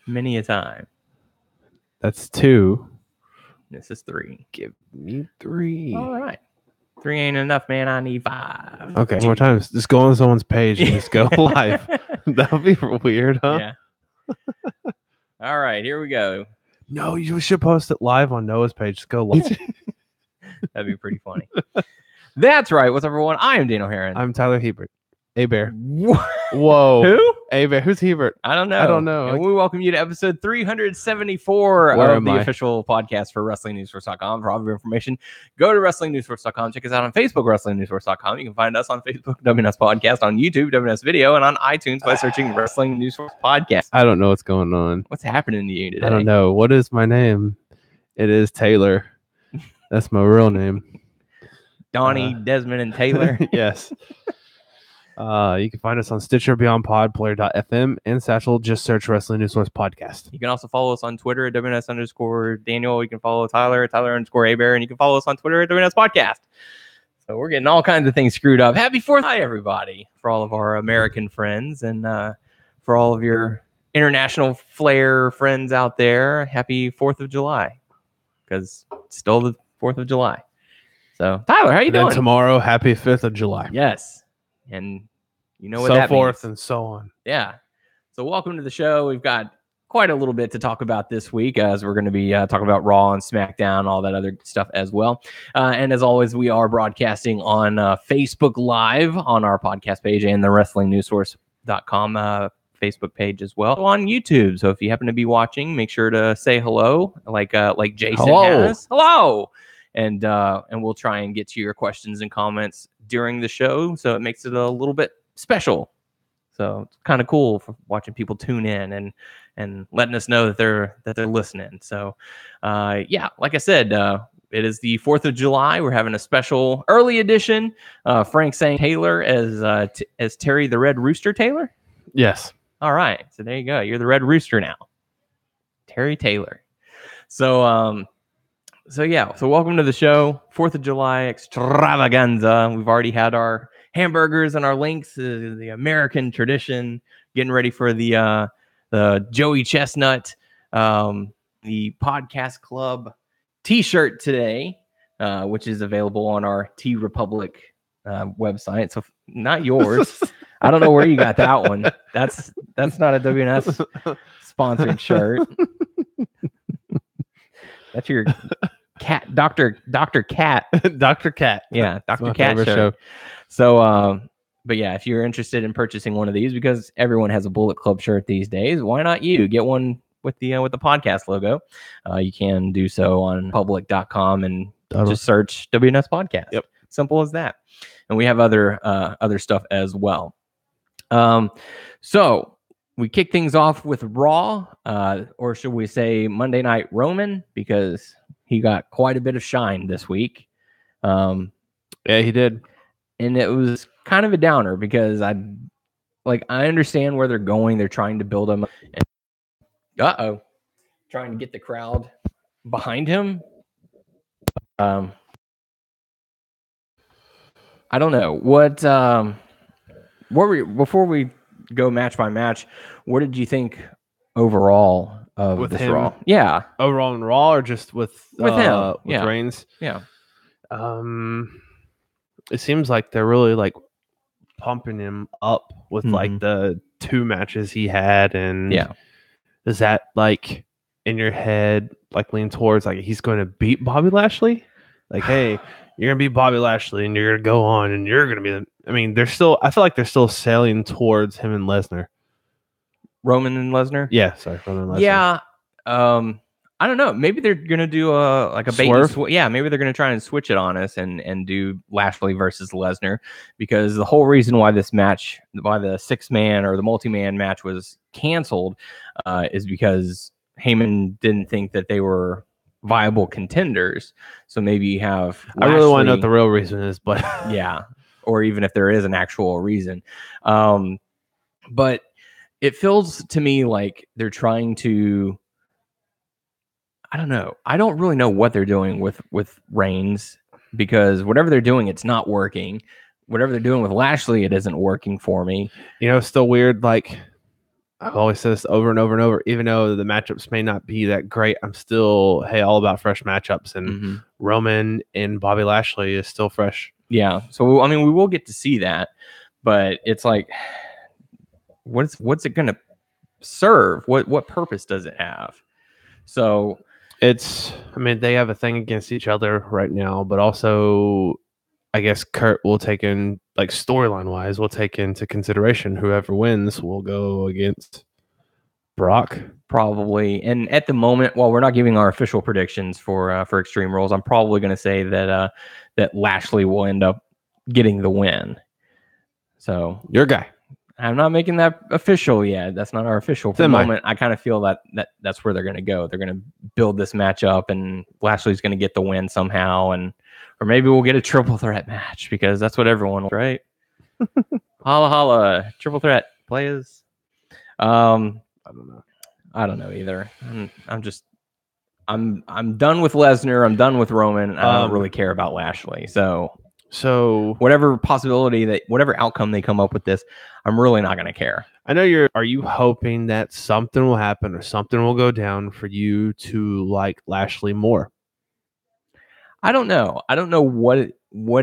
Many a time. That's 2. This is 3. Give me 3. All right. 3 ain't enough, man. I need 5. Okay, more times. Just go on someone's page and just go live. That would be weird, huh? Yeah. All right, here we go. No, you should post it live on Noah's page. Just go live. That'd be pretty funny. That's right. What's up, everyone? I am Daniel Heron. I'm Tyler Hebert. A-Bear. What? Whoa. Who? A-Bear. Who's Hebert? I don't know. I don't know. And we welcome you to episode 374 Where of am the I? official podcast for WrestlingNewsSource.com. For all of your information, go to WrestlingNewsSource.com. Check us out on Facebook, WrestlingNewsSource.com. You can find us on Facebook, WNS Podcast, on YouTube, WNS Video, and on iTunes by searching Wrestling News Source Podcast. I don't know what's going on. What's happening to you today? I don't know. What is my name? It is Taylor. That's my real name. Donnie, Desmond, and Taylor. Yes. You can find us on Stitcher, Beyond Pod, Player.fm, and Satchel. Just search Wrestling News Source Podcast. You can also follow us on Twitter at WNS_Daniel. You can follow Tyler at Tyler_Abear, and you can follow us on Twitter at WNS Podcast. So we're getting all kinds of things screwed up. Happy 4th of July, everybody, for all of our American friends and for all of your international flair friends out there. Happy 4th of July, because it's still the 4th of July. So, Tyler, how you And then doing? tomorrow, happy 5th of July. Yes. And you know what So that forth means. and so on. Yeah. So welcome to the show. We've got quite a little bit to talk about this week, as we're going to be talking about Raw and SmackDown, all that other stuff as well. And as always, we are broadcasting on Facebook Live on our podcast page and the WrestlingNewsSource.com Facebook page as well, on YouTube. So if you happen to be watching, make sure to say hello, like Jason has. Hello. And we'll try and get to your questions and comments during the show, so it makes it a little bit special. So it's kind of cool for watching people tune in and letting us know that they're listening. So yeah, like I said, it is the 4th of July. We're having a special early edition. Frank saying Taylor as Terry the Red Rooster Taylor. Yes. All right, so there you go. You're the Red Rooster now, Terry Taylor. So yeah, so welcome to the show, 4th of July extravaganza. We've already had our hamburgers and our links, the American tradition, getting ready for the Joey Chestnut, the Podcast Club t-shirt today, which is available on our T Republic website. So not yours. I don't know where you got that one. That's not a WNS sponsored shirt. That's your cat, Dr. Cat. Dr. Cat. Yeah, Dr. My Cat favorite show. So, but yeah, if you're interested in purchasing one of these, because everyone has a Bullet Club shirt these days, why not you get one with the podcast logo? You can do so on public.com and just search WNS Podcast. Yep. Simple as that. And we have other stuff as well. So we kick things off with Raw, or should we say Monday Night Roman, because he got quite a bit of shine this week. Yeah, he did. And it was kind of a downer, because I understand where they're going. They're trying to build him. Trying to get the crowd behind him. I don't know before we go match by match, what did you think overall of With this him? Raw? Yeah. Overall in Raw, or just with him? With Yeah. Reigns? Yeah. It seems like they're really like pumping him up with like the 2 matches he had, and is that like in your head like lean towards like he's going to beat Bobby Lashley? Like, hey, you're gonna beat Bobby Lashley and you're gonna go on and you're gonna be I feel like they're still sailing towards him and Lesnar. Roman and Lesnar? Yeah, sorry, Roman and Lesnar. Yeah. I don't know. Maybe they're gonna do a bait and switch. Yeah, maybe they're gonna try and switch it on us and do Lashley versus Lesnar, because the whole reason why this match, why the 6-man or the multi-man match was canceled, is because Heyman didn't think that they were viable contenders. So maybe you have I really want to know what the real reason is, but yeah, or even if there is an actual reason. But it feels to me like they're trying to, I don't know. I don't really know what they're doing with Reigns, because whatever they're doing, it's not working. Whatever they're doing with Lashley, it isn't working for me. it's still weird. Like, I've always said this over and over and over. Even though the matchups may not be that great, I'm still all about fresh matchups, and Roman and Bobby Lashley is still fresh. Yeah. So I mean, we will get to see that, but it's like, what's it going to serve? What purpose does it have? So they have a thing against each other right now, but also I guess Kurt will take in, like, storyline wise, will take into consideration whoever wins will go against Brock. Probably. And at the moment, while we're not giving our official predictions for Extreme Rules, I'm probably going to say that Lashley will end up getting the win. So your guy. I'm not making that official yet. That's not our official. For the moment, I kind of feel that's where they're going to go. They're going to build this match up, and Lashley's going to get the win somehow, or maybe we'll get a triple threat match because that's what everyone wants, right? Holla holla, triple threat players. I don't know either. I'm done with Lesnar. I'm done with Roman. I don't really care about Lashley. So whatever outcome they come up with this, I'm really not going to care. I know are you hoping that something will happen or something will go down for you to like Lashley more? I don't know. I don't know what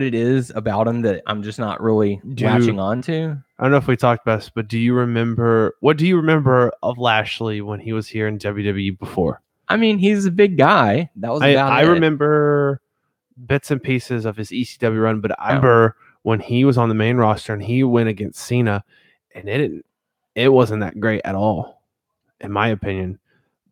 it is about him that I'm just not really latching on to. I don't know if we talked about this, but what do you remember of Lashley when he was here in WWE before? I mean, he's a big guy. That was about it. I remember bits and pieces of his ECW run, but I remember when he was on the main roster and he went against Cena, and it wasn't that great at all, in my opinion.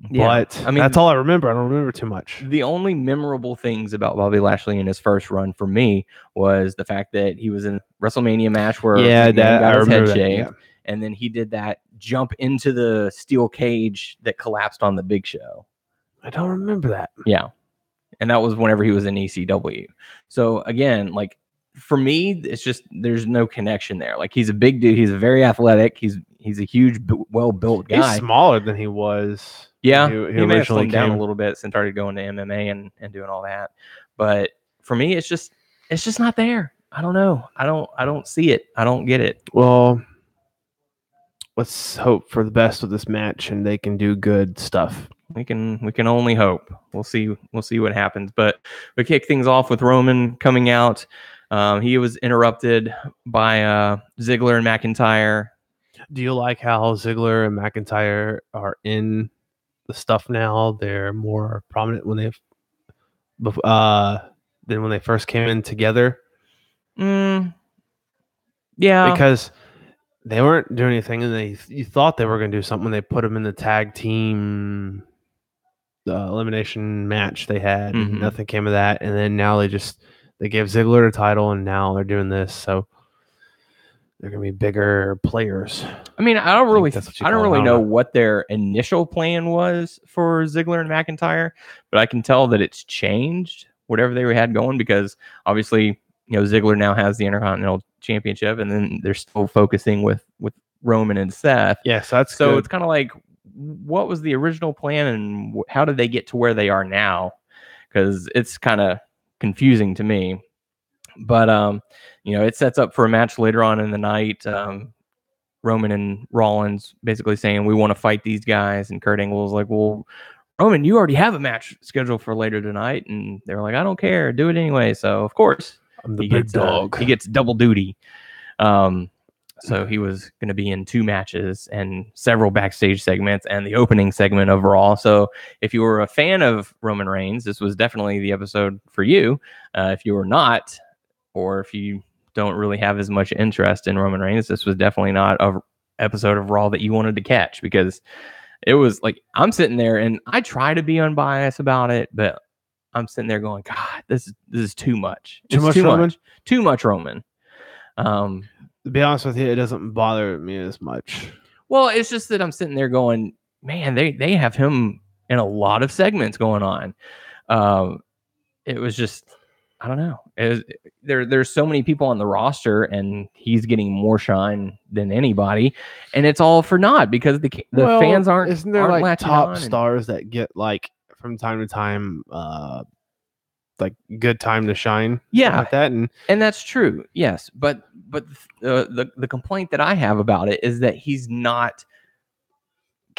Yeah. But I mean, that's all I remember. I don't remember too much. The only memorable things about Bobby Lashley in his first run for me was the fact that he was in a WrestleMania match where he got his head shaved, and then he did that jump into the steel cage that collapsed on the Big Show. I don't remember that. Yeah. And that was whenever he was in ECW. So again, like, for me, it's just there's no connection there. Like, he's a big dude. He's very athletic. He's a huge, well-built guy. He's smaller than he was. Yeah, he may have slimmed down a little bit since started going to MMA and doing all that. But for me, it's just not there. I don't know. I don't see it. I don't get it. Well, let's hope for the best with this match, and they can do good stuff. We can only hope. We'll see what happens. But we kick things off with Roman coming out. He was interrupted by Ziggler and McIntyre. Do you like how Ziggler and McIntyre are in the stuff now? They're more prominent than when they first came in together. Yeah, because they weren't doing anything, and you thought they were going to do something when they put them in the tag team elimination match they had. Mm-hmm. Nothing came of that, and then now they gave Ziggler a title, and now they're doing this, so they're going to be bigger players. I mean, I don't really know what their initial plan was for Ziggler and McIntyre, but I can tell that it's changed, whatever they had going, because obviously, Ziggler now has the Intercontinental Championship, and then they're still focusing with Roman and Seth. Yes, so it's kind of like, what was the original plan, and how did they get to where they are now? Because it's kind of confusing to me. But it sets up for a match later on in the night. Roman and Rollins basically saying, we want to fight these guys, and Kurt Angle was like, well, Roman, you already have a match scheduled for later tonight, and they were like, I don't care, do it anyway. So of course I'm the big dog. He gets double duty. So he was going to be in 2 matches and several backstage segments and the opening segment of Raw. So if you were a fan of Roman Reigns, this was definitely the episode for you. If you were not, or if you don't really have as much interest in Roman Reigns, this was definitely not an episode of Raw that you wanted to catch, because it was like, I'm sitting there and I try to be unbiased about it, but I'm sitting there going, God, this is too much. Too much Roman. To be honest with you, it doesn't bother me as much. Well, it's just that I'm sitting there going, man, they have him in a lot of segments going on. It was just, I don't know. There's so many people on the roster, and he's getting more shine than anybody, and it's all for naught because the fans aren't. Isn't there like top stars that get like from time to time, like good time to shine? Yeah, like that, and that's true. Yes, but the complaint that I have about it is that he's not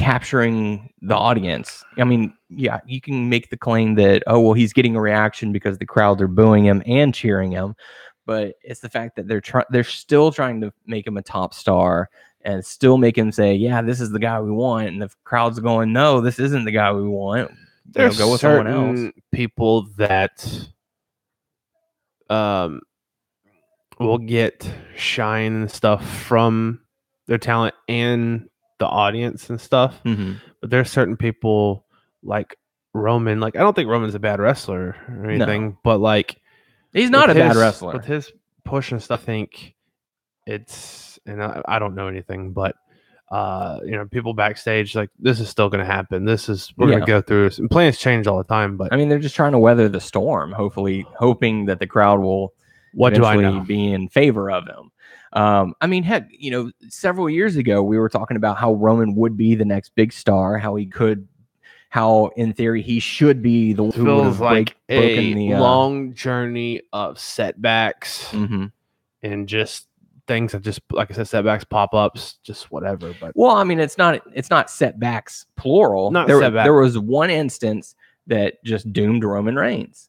capturing the audience. I mean, yeah, you can make the claim that, oh, well, he's getting a reaction because the crowds are booing him and cheering him, but it's the fact that they're still trying to make him a top star and still make him say, yeah, this is the guy we want, and the crowd's going, no, this isn't the guy we want. There's go with someone else. People that will get shine and stuff from their talent and the audience and stuff. Mm-hmm. But there's certain people like Roman. Like, I don't think Roman's a bad wrestler or anything, but like, he's not a bad wrestler. With his push and stuff, I think it's, and I don't know anything, but people backstage, like, this is still going to happen. We're going to go through this. And plans change all the time, but I mean, they're just trying to weather the storm, hoping that the crowd will be in favor of him. I mean, heck, several years ago, we were talking about how Roman would be the next big star, how in theory he should be the one who would have like broken the long journey of setbacks and just things that just, like I said, setbacks, pop-ups, just whatever. But well, I mean, it's not setbacks plural. There was one instance that just doomed Roman Reigns.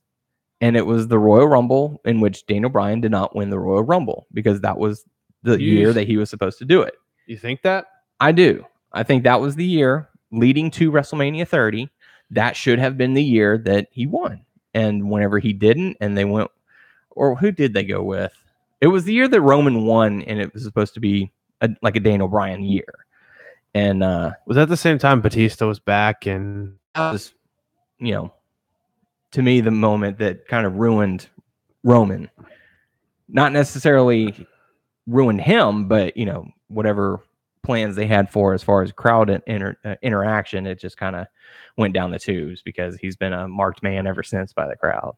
And it was the Royal Rumble, in which Daniel Bryan did not win the Royal Rumble because that was the year that he was supposed to do it. You think that? I do. I think that was the year leading to WrestleMania 30. That should have been the year that he won. And whenever he didn't, and they went, or who did they go with? It was the year that Roman won, and it was supposed to be like a Daniel Bryan year. And was that the same time Batista was back? And that was, to me, the moment that kind of ruined Roman. Not necessarily ruined him, but, whatever plans they had as far as crowd interaction, it just kind of went down the tubes because he's been a marked man ever since by the crowd.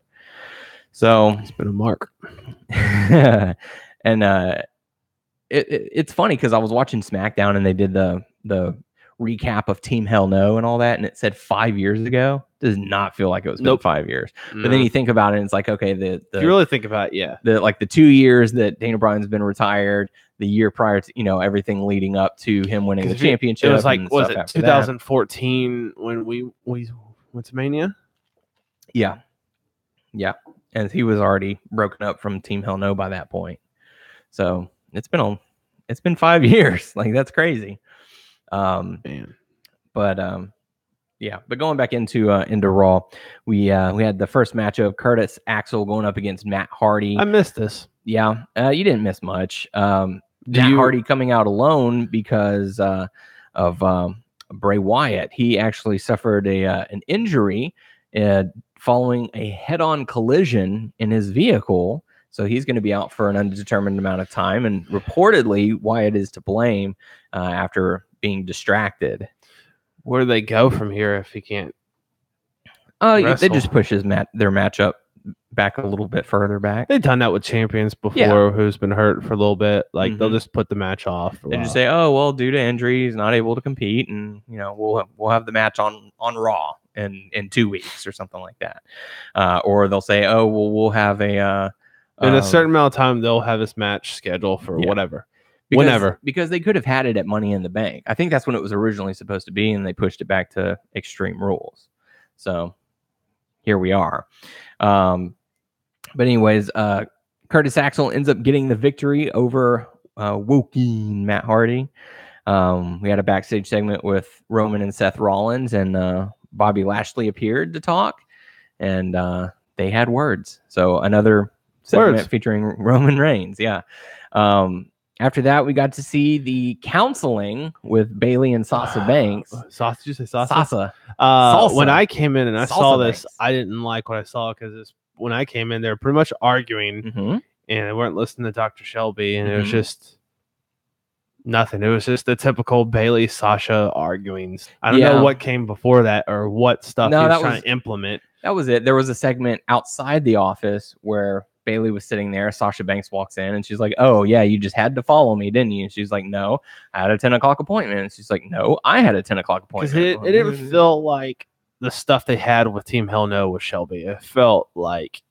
So it's been a mark. And it's funny because I was watching SmackDown and they did the recap of Team Hell No and all that, and it said 5 years ago. Does not feel like it was been 5 years. But then you think about it, and it's like, okay, if you really think about it, yeah, the 2 years that Daniel Bryan's been retired, the year prior to everything leading up to him winning the championship. It was like, was it 2014 when we went to Mania? Yeah, and he was already broken up from Team Hell No by that point. So it's been 5 years. Like, that's crazy. Man. But but going back into Raw, we had the first match of Curtis Axel going up against Matt Hardy. I missed this. Yeah, you didn't miss much. Matt Hardy coming out alone because of Bray Wyatt. He actually suffered an injury following a head-on collision in his vehicle. So he's going to be out for an undetermined amount of time. And reportedly, Wyatt is to blame after being distracted. Where do they go from here if he can't? They just push their matchup back a little bit further back. They've done that with champions before who's been hurt for a little bit. Like, they'll just put the match off. They just say, oh, well, due to injury, he's not able to compete. And, we'll have the match on Raw in 2 weeks or something like that. Or they'll say, oh, well, we'll have in a certain amount of time, they'll have this match scheduled for whatever. Because they could have had it at Money in the Bank. I think that's when it was originally supposed to be, and they pushed it back to Extreme Rules. So here we are. But anyways, Curtis Axel ends up getting the victory over Woking Matt Hardy. We had a backstage segment with Roman and Seth Rollins, and Bobby Lashley appeared to talk, and they had words. So another segment featuring Roman Reigns. Yeah. After that, we got to see the counseling with Bayley and Sasha Banks. Did you say Sasha? Sasha. When I came in and I saw this, I didn't like what I saw because when I came in, they were pretty much arguing and they weren't listening to Dr. Shelby, and it was just nothing. It was just the typical Bayley Sasha arguings. I don't know what came before that or what stuff he was trying to implement. That was it. There was a segment outside the office where Bayley was sitting there. Sasha Banks walks in and she's like, oh, yeah, you just had to follow me, didn't you? And she's like, no, I had a 10 o'clock appointment. And she's like, no, I had a 10 o'clock appointment. Because it didn't feel like the stuff they had with Team Hell No with Shelby. It felt like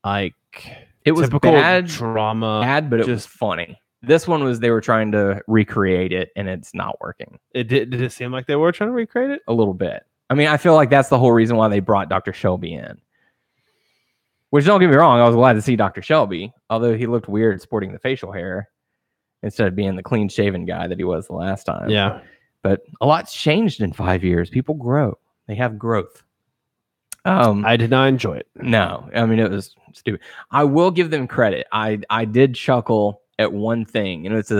it was bad drama. Bad, but it was funny. This one was they were trying to recreate it, and it's not working. Did it seem like they were trying to recreate it? A little bit. I mean, I feel like that's the whole reason why they brought Dr. Shelby in. Which, don't get me wrong, I was glad to see Dr. Shelby, although he looked weird sporting the facial hair instead of being the clean-shaven guy that he was the last time. Yeah. But a lot's changed in 5 years. People grow. They have growth. I did not enjoy it. No. I mean, it was stupid. I will give them credit. I did chuckle at one thing, and it's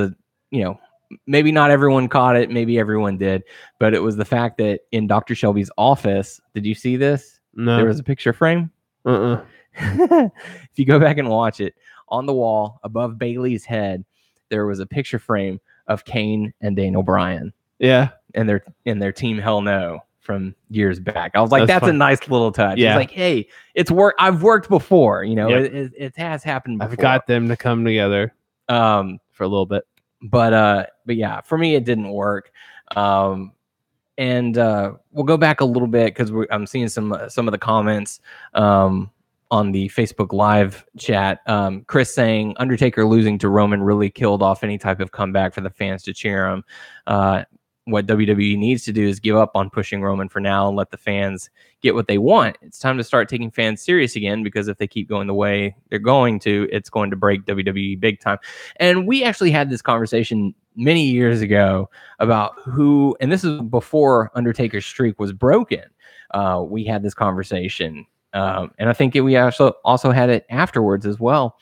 maybe not everyone caught it, maybe everyone did, but it was the fact that in Dr. Shelby's office, did you see this? No. There was a picture frame. If you go back and watch it, on the wall above Bailey's head, there was a picture frame of Kane and Daniel Bryan. Yeah. And their team Hell No from years back. I was like, that's a nice little touch. Yeah. It's like, hey, it's work. I've worked before, it has happened before. I've got them to come together for a little bit. But yeah, for me, it didn't work. And we'll go back a little bit because I'm seeing some of the comments on the Facebook Live chat. Chris saying Undertaker losing to Roman really killed off any type of comeback for the fans to cheer him. What WWE needs to do is give up on pushing Roman for now and let the fans get what they want. It's time to start taking fans serious again, because if they keep going the way they're going to, it's going to break WWE big time. And we actually had this conversation many years ago about who, and this is before Undertaker's streak was broken. We had this conversation, and I think we also had it afterwards as well.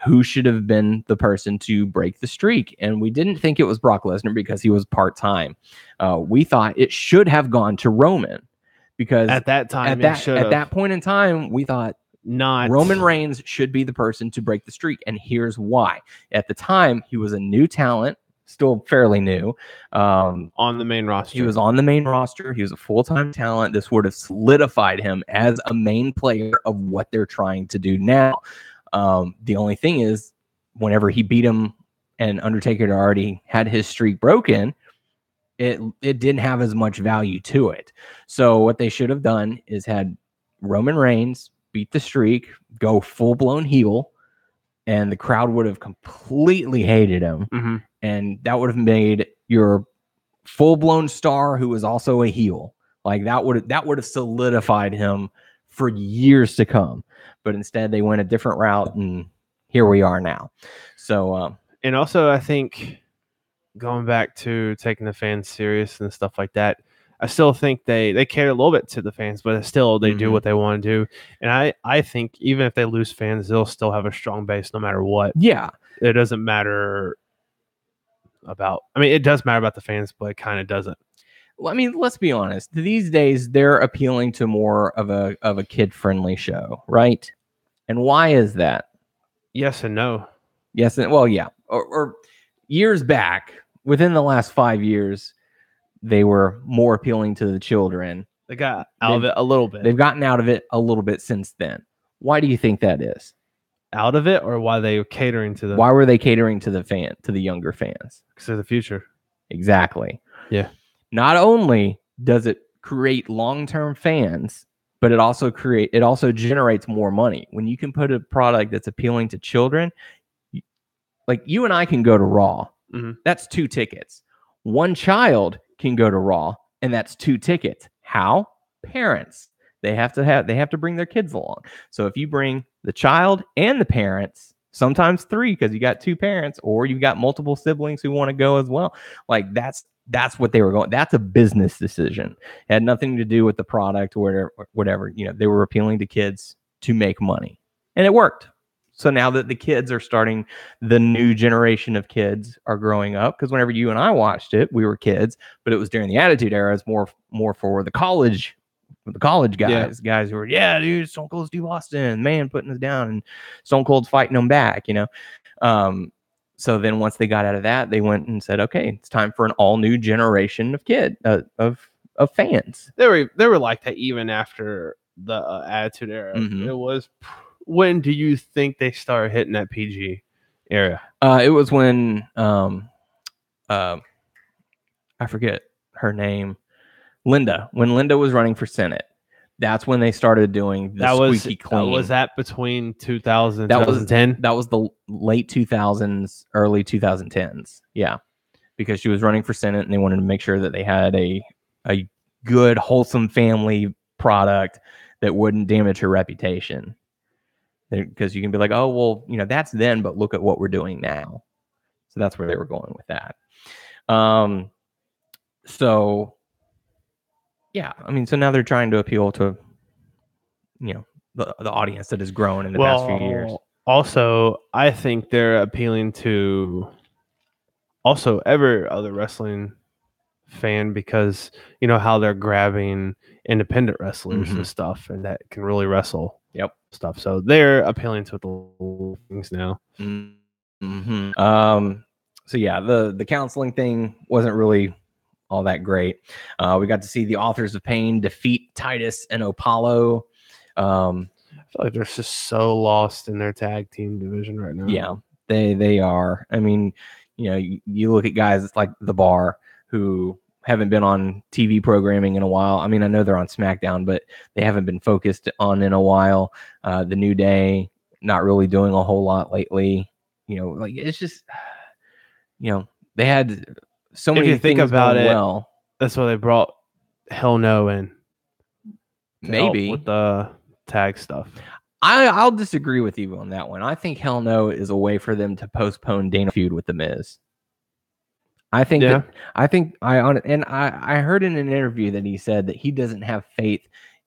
Who should have been the person to break the streak? And we didn't think it was Brock Lesnar because he was part-time. We thought it should have gone to Roman, because at that time, at that point in time, we thought not Roman Reigns should be the person to break the streak. And here's why. At the time, he was a new talent, still fairly new. On the main roster. He was on the main roster. He was a full-time talent. This would have solidified him as a main player of what they're trying to do now. The only thing is, whenever he beat him and Undertaker had already had his streak broken, it didn't have as much value to it. So what they should have done is had Roman Reigns beat the streak, go full-blown heel, and the crowd would have completely hated him. Mm-hmm. And that would have made your full-blown star who was also a heel. Like that would have solidified him for years to come. But instead they went a different route, and here we are now. So and also I think going back to taking the fans serious and stuff like that, I still think they cater a little bit to the fans, but still they do what they want to do. And I think even if they lose fans, they'll still have a strong base no matter what. Yeah. It doesn't matter it does matter about the fans, but it kind of doesn't. Well, I mean, let's be honest. These days, they're appealing to more of a kid-friendly show, right? And why is that? Yes and no. Yes, and well, yeah. Or years back, within the last 5 years, they were more appealing to the children. They got out of it a little bit. They've gotten out of it a little bit since then. Why do you think that is? Out of it, or why they were catering to them? Why were they catering to the younger fans? Because of the future. Exactly. Yeah. Not only does it create long-term fans, but it also generates more money. When you can put a product that's appealing to children, like you and I can go to Raw. Mm-hmm. That's 2 tickets. One child can go to Raw, and that's 2 tickets. How? Parents. They have to bring their kids along. So if you bring the child and the parents, sometimes 3 because you got 2 parents, or you've got multiple siblings who want to go as well. Like that's what they were going. That's a business decision. It had nothing to do with the product or whatever. They were appealing to kids to make money, and it worked. So now that the kids are starting, the new generation of kids are growing up. Because whenever you and I watched it, we were kids, but it was during the Attitude Era. It's more for the college guys, guys who were, yeah, dude, Stone Cold Steve Austin, man, putting us down, and Stone Cold's fighting them back, So then once they got out of that, they went and said, okay, it's time for an all new generation of of fans. They were like that even after the Attitude Era. Mm-hmm. It was. When do you think they started hitting that PG area? It was when I forget her name, Linda. When Linda was running for Senate, That's when they started doing the squeaky clean. Was that between 2000 and 2010? That was the late 2000s, early 2010s. Yeah, because she was running for Senate, and they wanted to make sure that they had a good, wholesome family product that wouldn't damage her reputation. Because you can be like, oh, well, that's then, but look at what we're doing now. So that's where they were going with that. So, yeah, I mean, so now they're trying to appeal to, the audience that has grown in the past few years. Also, I think they're appealing to also every other wrestling fan because how they're grabbing independent wrestlers and stuff, and that can really wrestle. Yep. Stuff. So they're appealing to the things now. Mm-hmm. So yeah, the counseling thing wasn't really all that great. We got to see the Authors of Pain defeat Titus and Apollo. I feel like they're just so lost in their tag team division right now. Yeah, they are. I mean, you look at guys like The Bar who haven't been on TV programming in a while. I mean, I know they're on SmackDown, but they haven't been focused on in a while. The New Day, not really doing a whole lot lately. Like it's just, they had so many things think about it. Well, that's why they brought Hell No in. Maybe with the tag stuff. I'll disagree with you on that one. I think Hell No is a way for them to postpone Dana feud with The Miz. I think I heard in an interview that he said that he doesn't have faith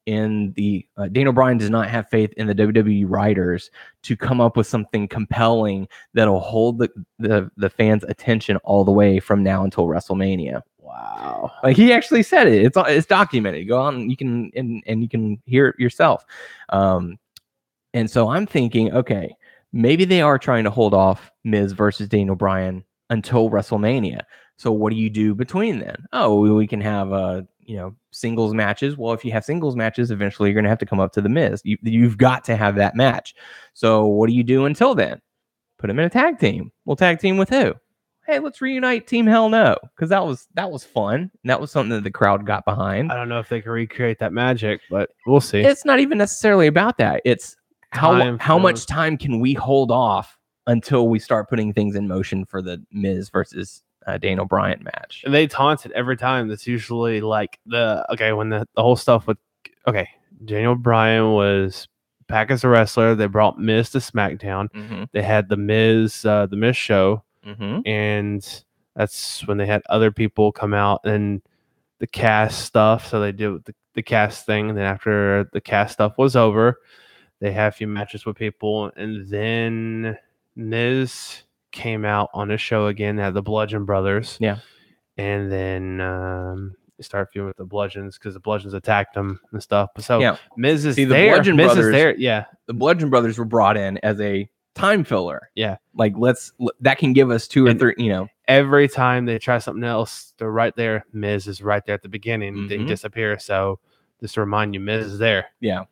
in the Daniel Bryan does not have faith in the WWE writers to come up with something compelling that'll hold the fans' attention all the way from now until WrestleMania. Wow. Like he actually said it. It's documented. Go on, you can and you can hear it yourself. And so I'm thinking, okay, maybe they are trying to hold off Miz versus Daniel Bryan until WrestleMania. So what do you do between then? Oh, we can have singles matches. Well, if you have singles matches, eventually you're going to have to come up to the Miz. You've got to have that match. So what do you do until then? Put him in a tag team. We'll tag team with who? Hey, let's reunite Team Hell No, because that was fun. And that was something that the crowd got behind. I don't know if they can recreate that magic, but we'll see. It's not even necessarily about that. It's how much time can we hold off until we start putting things in motion for the Miz versus Daniel Bryan match. And they taunt it every time. That's usually like when the whole stuff with Daniel Bryan was back as a wrestler. They brought Miz to SmackDown. Mm-hmm. They had the Miz show, mm-hmm. and that's when they had other people come out and the cast stuff. So they did the cast thing, and then after the cast stuff was over, they had a few matches with people, and then Miz came out on his show again. They had the Bludgeon Brothers. Yeah. And then they started feuding with the Bludgeons because the Bludgeons attacked them and stuff. So yeah. Miz is there. The Bludgeon Brothers is there. Yeah. The Bludgeon Brothers were brought in as a time filler. Yeah. Like that can give us 2 or 3, Every time they try something else, they're right there. Miz is right there at the beginning. Mm-hmm. They disappear. So just to remind you, Miz is there. Yeah.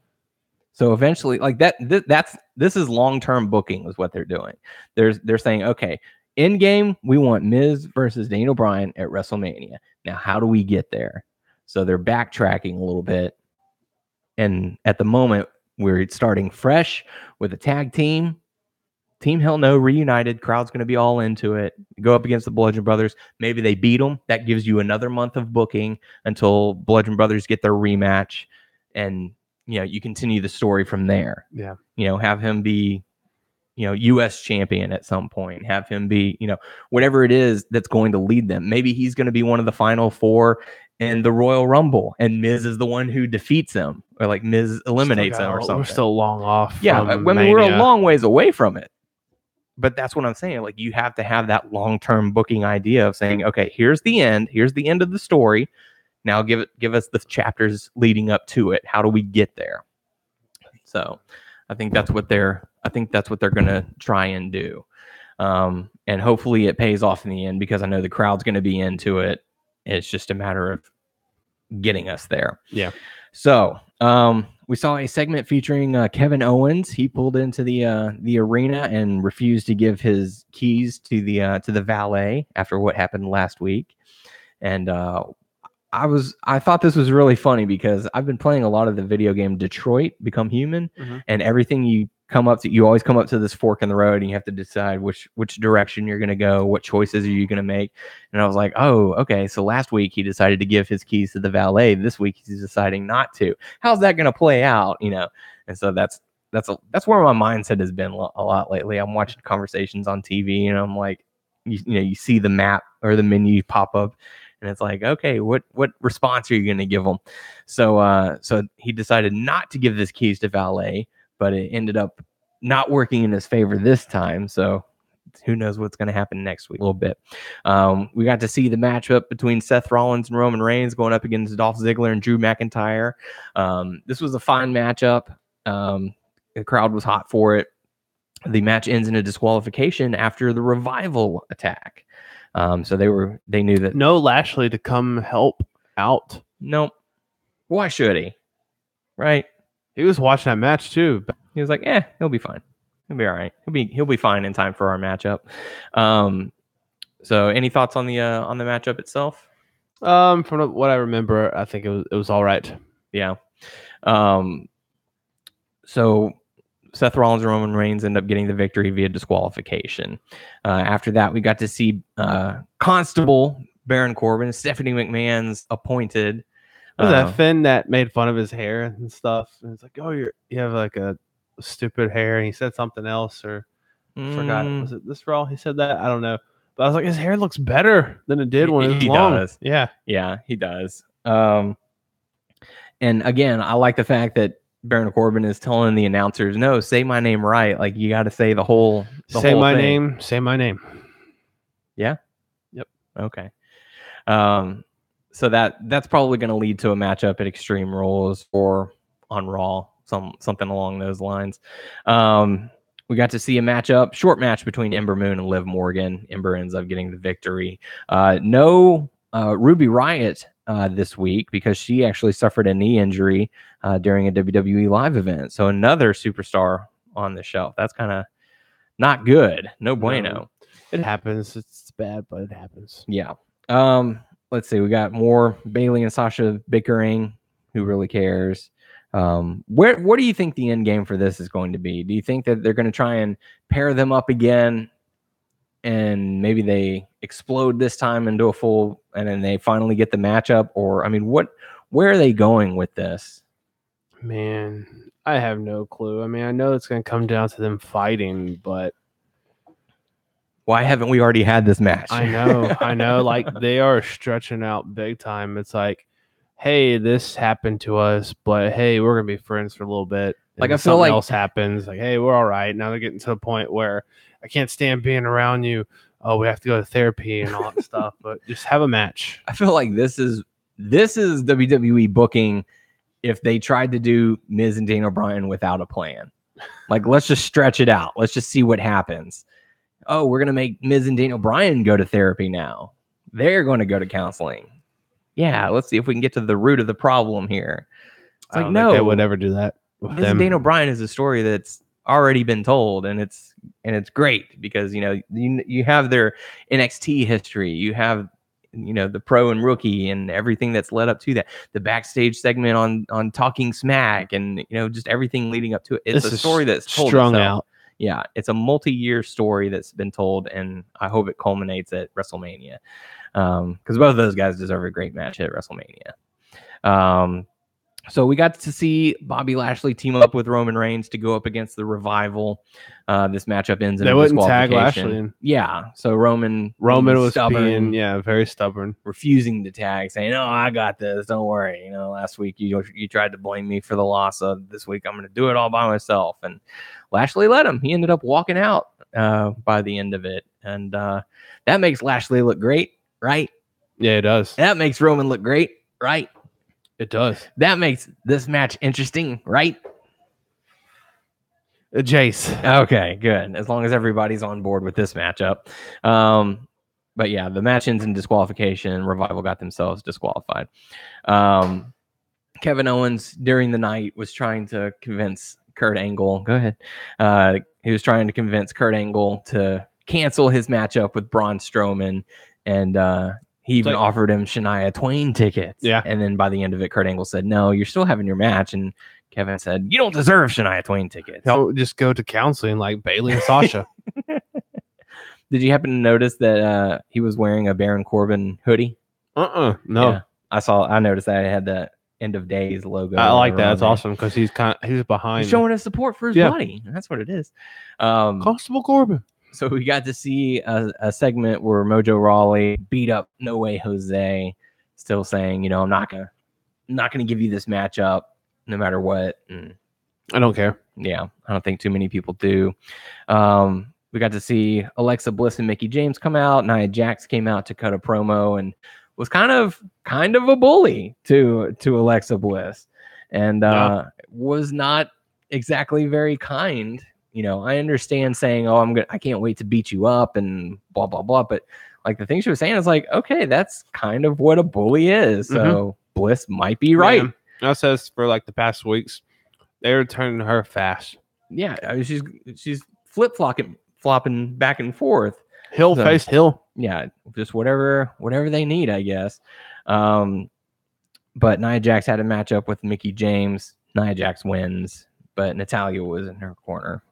So eventually, like this is long-term booking is what they're doing. They're saying, okay, in game, we want Miz versus Daniel Bryan at WrestleMania. Now, how do we get there? So they're backtracking a little bit. And at the moment, we're starting fresh with a tag team. Team Hell No reunited. Crowd's going to be all into it. Go up against the Bludgeon Brothers. Maybe they beat them. That gives you another month of booking until Bludgeon Brothers get their rematch. And you continue the story from there. Yeah. Have him be, U.S. champion at some point. Have him be, whatever it is that's going to lead them. Maybe he's going to be one of the final 4 in the Royal Rumble, and Miz is the one who defeats him, or like Miz eliminates him or something. We're still long off. Yeah, I mean, we're a long ways away from it. But that's what I'm saying. Like, you have to have that long-term booking idea of saying, okay, here's the end. Here's the end of the story. Now give us the chapters leading up to it. How do we get there? So I think that's what they're going to try and do. And hopefully it pays off in the end, because I know the crowd's going to be into it. It's just a matter of getting us there. Yeah. So we saw a segment featuring Kevin Owens. He pulled into the arena and refused to give his keys to the valet after what happened last week. And I thought this was really funny because I've been playing a lot of the video game Detroit Become Human, and everything you always come up to this fork in the road, and you have to decide which direction you're going to go, what choices are you going to make. And I was like, oh, okay. So last week he decided to give his keys to the valet. This week he's deciding not to. How's that going to play out? And so that's where my mindset has been a lot lately. I'm watching conversations on TV, and I'm like, you see the map or the menu pop up. And it's like, okay, what response are you going to give them? So he decided not to give his keys to valet, but it ended up not working in his favor this time. So who knows what's going to happen next week a little bit. We got to see the matchup between Seth Rollins and Roman Reigns going up against Dolph Ziggler and Drew McIntyre. This was a fine matchup. The crowd was hot for it. The match ends in a disqualification after the Revival attack. So they knew that no Lashley to come help out. Nope. Why should he? Right? He was watching that match too. He was like, he'll be fine. He'll be all right. He'll be fine in time for our matchup. So any thoughts on the matchup itself? From what I remember, I think it was all right. Yeah. So Seth Rollins and Roman Reigns end up getting the victory via disqualification. After that, we got to see Constable Baron Corbin, Stephanie McMahon's appointed. Was that Finn that made fun of his hair and stuff? And it's like, oh, you have like a stupid hair. And he said something else, or forgot. Was it this Raw? He said that? I don't know. But I was like, his hair looks better than it did when it was long. Does. Yeah, he does. And again, I like the fact that Baron Corbin is telling the announcers, no, say my name right. Like, you got to say the whole say whole my thing. name. Say my name. Yeah. Yep. Okay. So that's probably going to lead to a matchup at Extreme Rules or on Raw, something along those lines. We got to see a short match between Ember Moon and Liv Morgan. Ember ends up getting the victory. No Ruby Riott this week because she actually suffered a knee injury during a WWE live event. So another superstar on the shelf. That's kind of not good. No bueno. No, it happens. It's bad, but it happens. Yeah. Let's see. We got more Bayley and Sasha bickering. Who really cares? What do you think the end game for this is going to be? Do you think that they're going to try and pair them up again, and maybe they explode this time into a full, and then they finally get the matchup? Or, I mean, where are they going with this? Man, I have no clue. I mean, I know it's going to come down to them fighting, but why haven't we already had this match? I know. Like, they are stretching out big time. It's like, hey, this happened to us, but hey, we're gonna be friends for a little bit. Like, I feel like else happens. Like, hey, we're all right. Now they're getting to the point where I can't stand being around you. Oh, we have to go to therapy and all that stuff. But just have a match. I feel like this is WWE booking if they tried to do Miz and Daniel Bryan without a plan. Like, let's just stretch it out. Let's just see what happens. Oh, we're gonna make Miz and Daniel Bryan go to therapy now. They're going to go to counseling. Yeah, let's see if we can get to the root of the problem here. It's like, no, they would never do that. Miz and Daniel Bryan is a story that's already been told, and it's great because you have their NXT history, you have the pro and rookie and everything that's led up to that, the backstage segment on Talking Smack, and just everything leading up to it. It's a story that's told strung out. Yeah, it's a multi-year story that's been told, and I hope it culminates at WrestleMania. Because both of those guys deserve a great match at WrestleMania. So we got to see Bobby Lashley team up with Roman Reigns to go up against the Revival. This matchup ends in a disqualification. Tag Lashley. Yeah, so Roman was stubborn, being, very stubborn, refusing to tag, saying, "No, I got this. Don't worry." Last week you tried to blame me for the loss of this week. I'm going to do it all by myself. And Lashley let him. He ended up walking out by the end of it, and that makes Lashley look great. Right? Yeah, it does. That makes Roman look great, right? It does. That makes this match interesting, right? Jace. Okay, good. As long as everybody's on board with this matchup. But yeah, the match ends in disqualification. Revival got themselves disqualified. Kevin Owens during the night was trying to convince Kurt Angle. Go ahead. He was trying to convince Kurt Angle to cancel his matchup with Braun Strowman. And He even offered him Shania Twain tickets. Yeah. And then by the end of it, Kurt Angle said, no, you're still having your match. And Kevin said, you don't deserve Shania Twain tickets. He'll just go to counseling like Bailey and Sasha. Did you happen to notice that he was wearing a Baron Corbin hoodie? No. Yeah, I noticed that it had the End of Days logo. I like that. That's awesome because he's behind. He's showing his support for his buddy. That's what it is. Constable Corbin. So we got to see a segment where Mojo Rawley beat up No Way Jose, still saying, I'm not gonna give you this matchup no matter what. And I don't care. Yeah, I don't think too many people do. We got to see Alexa Bliss and Mickie James come out. Nia Jax came out to cut a promo and was kind of a bully to Alexa Bliss, and was not exactly very kind. I understand saying, "Oh, I can't wait to beat you up," and blah blah blah. But like the thing she was saying is like, okay, that's kind of what a bully is. So Bliss might be right. Yeah. That says for like the past weeks, they're turning her fast. Yeah, I mean, she's flopping back and forth. Hill face hill. Yeah, just whatever they need, I guess. But Nia Jax had a matchup with Mickie James. Nia Jax wins, but Natalya was in her corner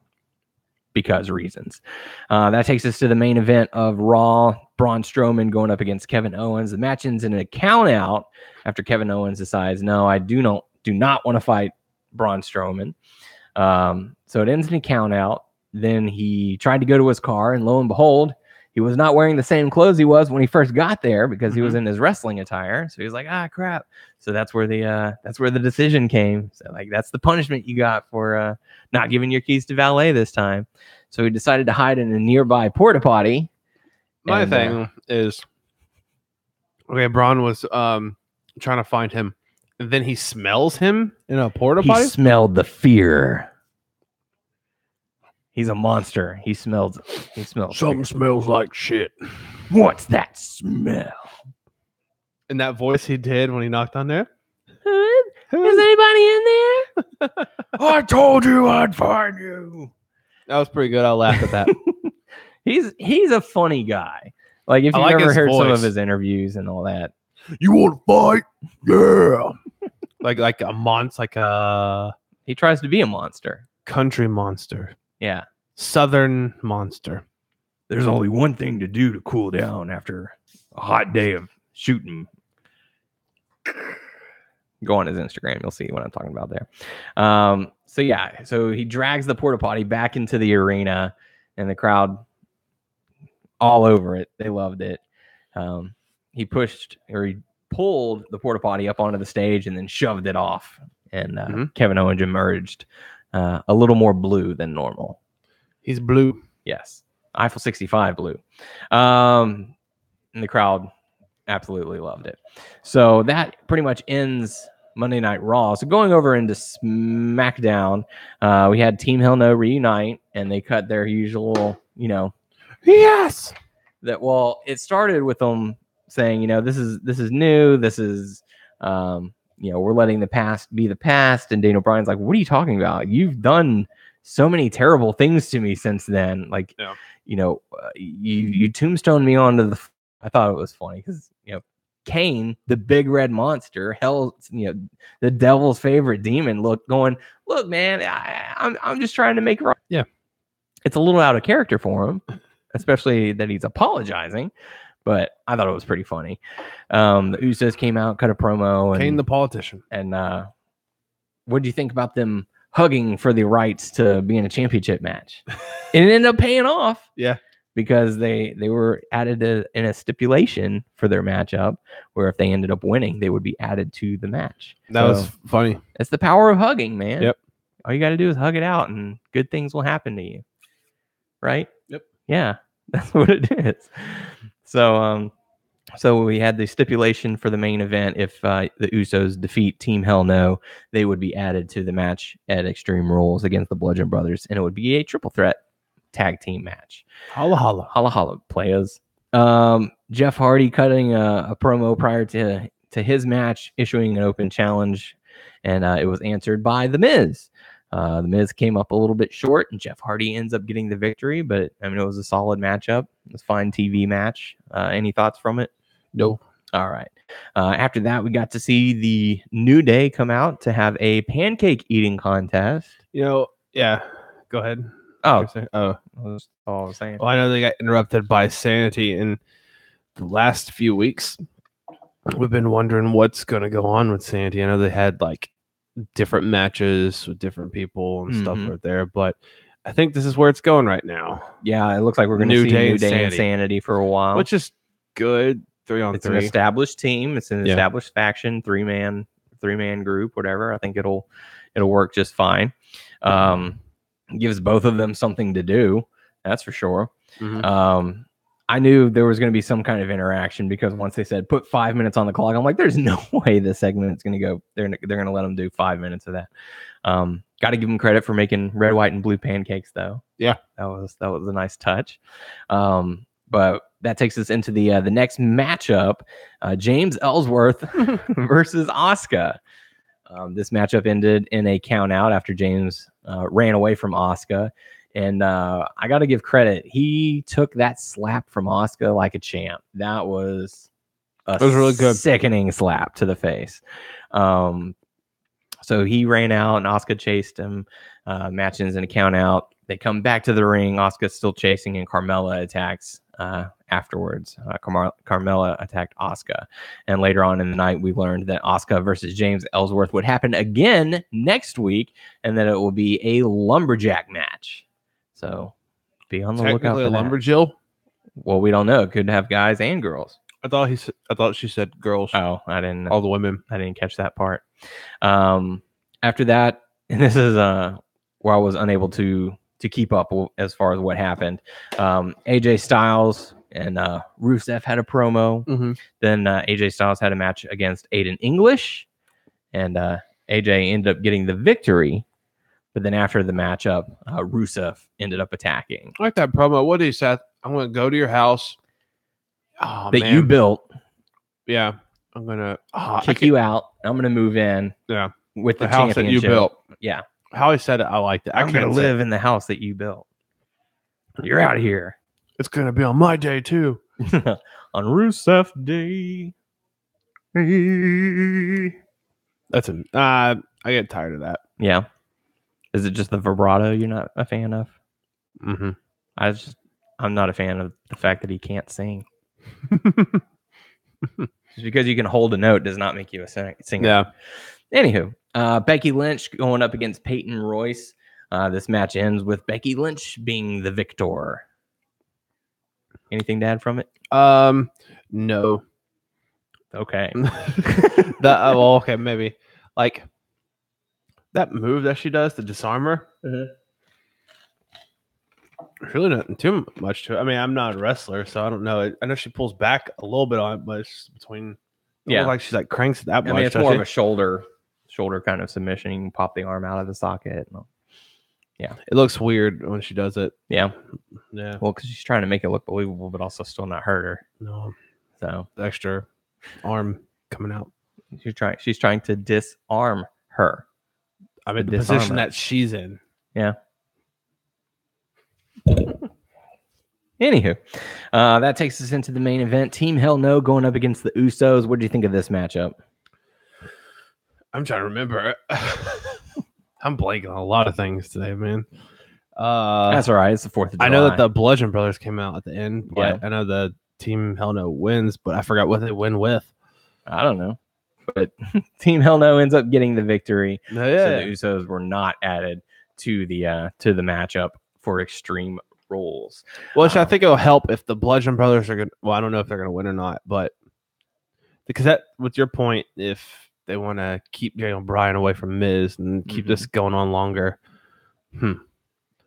because reasons. That takes us to the main event of Raw. Braun Strowman going up against Kevin Owens. The match ends in a count out after Kevin Owens decides, no, I do not want to fight Braun Strowman. So it ends in a count out. Then he tried to go to his car, and lo and behold, he was not wearing the same clothes he was when he first got there because he was in his wrestling attire. So he was like, crap. So that's where the decision came. So like, that's the punishment you got for not giving your keys to valet this time. So he decided to hide in a nearby porta potty. My thing is, okay, Braun was trying to find him, and then he smells him in a porta potty. He smelled the fear. He's a monster. He smells. Something smells like shit. What's that smell? And that voice he did when he knocked on there. Is anybody in there? I told you I'd find you. That was pretty good. I laughed at that. He's a funny guy. Like if you've ever heard some of his interviews and all that. You want to fight? Yeah. like a monster, he tries to be a monster. Country monster. Yeah. Southern monster. There's only one thing to do to cool down after a hot day of shooting. Go on his Instagram. You'll see what I'm talking about there. So he drags the porta potty back into the arena, and the crowd all over it. They loved it. He pulled the porta potty up onto the stage and then shoved it off. And Kevin Owens emerged a little more blue than normal. He's blue. Yes. Eiffel 65 blue. And the crowd absolutely loved it. So that pretty much ends Monday Night Raw. So going over into SmackDown, we had Team Hell No reunite, and they cut their usual, yes. It started with them saying, this is new. This is, we're letting the past be the past. And Daniel Bryan's like, what are you talking about? You've done so many terrible things to me since then. Like, you tombstone me onto the. I thought it was funny because Kane, the big red monster, the devil's favorite demon, look, man, I'm just trying to make it right. Yeah, it's a little out of character for him, especially that he's apologizing. But I thought it was pretty funny. The Usos came out, cut a promo, and Kane the politician. And what do you think about them hugging for the rights to be in a championship match? And it ended up paying off. Yeah. Because they were added in a stipulation for their matchup where if they ended up winning, they would be added to the match. That was funny. It's the power of hugging, man. Yep. All you got to do is hug it out and good things will happen to you. Right? Yep. Yeah, that's what it is. So we had the stipulation for the main event. If the Usos defeat Team Hell No, they would be added to the match at Extreme Rules against the Bludgeon Brothers, and it would be a triple threat tag team match. Holla holla. Holla holla, players. Jeff Hardy cutting a promo prior to his match, issuing an open challenge, and it was answered by The Miz. The Miz came up a little bit short, and Jeff Hardy ends up getting the victory, but I mean, it was a solid matchup. It was a fine TV match. Any thoughts from it? No. All right. After that, we got to see the New Day come out to have a pancake eating contest. Yeah. Go ahead. That's all I was saying. Well, I know they got interrupted by Sanity in the last few weeks. We've been wondering what's going to go on with Sanity. I know they had like different matches with different people and stuff right there, but I think this is where it's going right now. Yeah, it looks like we're going to see New Day and Sanity for a while, which is good. 3-on-3. It's an established team. It's an established faction. Three-man group. Whatever. I think it'll work just fine. Gives both of them something to do. That's for sure. I knew there was going to be some kind of interaction because once they said put 5 minutes on the clock, I'm like, there's no way this segment is going to go. They're going to let them do 5 minutes of that. Got to give them credit for making red, white, and blue pancakes, though. Yeah, that was a nice touch. But that takes us into the next matchup: James Ellsworth versus Asuka. This matchup ended in a count out after James ran away from Asuka. And I got to give credit. He took that slap from Asuka like a champ. That was really good. Sickening slap to the face. So he ran out and Asuka chased him. Match ends in a count out. They come back to the ring. Asuka's still chasing and Carmella attacks afterwards. Carmella attacked Asuka. And later on in the night, we learned that Asuka versus James Ellsworth would happen again next week and that it will be a lumberjack match. So be on the lookout for a lumberjill. Well, we don't know. It could have guys and girls. I thought she said girls. Oh, I didn't. All the women. I didn't catch that part. After that, and this is where I was unable to keep up as far as what happened. AJ Styles and Rusev had a promo. Then AJ Styles had a match against Aiden English, and AJ ended up getting the victory. But then after the matchup, Rusev ended up attacking. I like that promo. What did he say? I'm going to go to your house. That you built. Yeah. I'm going to kick you out. I'm going to move in. Yeah. With the house that you built. Yeah. How he said it, I liked it. I'm going to live in the house that you built. You're out of here. It's going to be on my day, too. On Rusev Day. That's I get tired of that. Yeah. Is it just the vibrato you're not a fan of? I'm not a fan of the fact that he can't sing. Just because you can hold a note does not make you a singer. Yeah. Anywho, Becky Lynch going up against Peyton Royce. This match ends with Becky Lynch being the victor. Anything to add from it? No. Okay. Okay, maybe. Like that move that she does, the disarmer. Really nothing too much to it. I mean, I'm not a wrestler, so I don't know. I know she pulls back a little bit on it, but it's between. Yeah, like she's like cranks it that much. I mean, it's more of a shoulder kind of submission. You can pop the arm out of the socket. Yeah, it looks weird when she does it. Yeah. Well, because she's trying to make it look believable, but also still not hurt her. No. So the extra arm coming out. She's trying to disarm her. I mean, the position that she's in. Yeah. Anywho, that takes us into the main event. Team Hell No going up against the Usos. What do you think of this matchup? I'm trying to remember. I'm blanking on a lot of things today, man. That's all right. It's the 4th of July. I know that the Bludgeon Brothers came out at the end, but I know the Team Hell No wins, but I forgot what they win with. I don't know. But Team Hell No ends up getting the victory. Yeah. So the Usos were not added to the matchup for Extreme Rules. Well, I think it'll help if the Bludgeon Brothers are going to... Well, I don't know if they're going to win or not, but... Because that, with your point, if they want to keep Daniel Bryan away from Miz and keep this going on longer...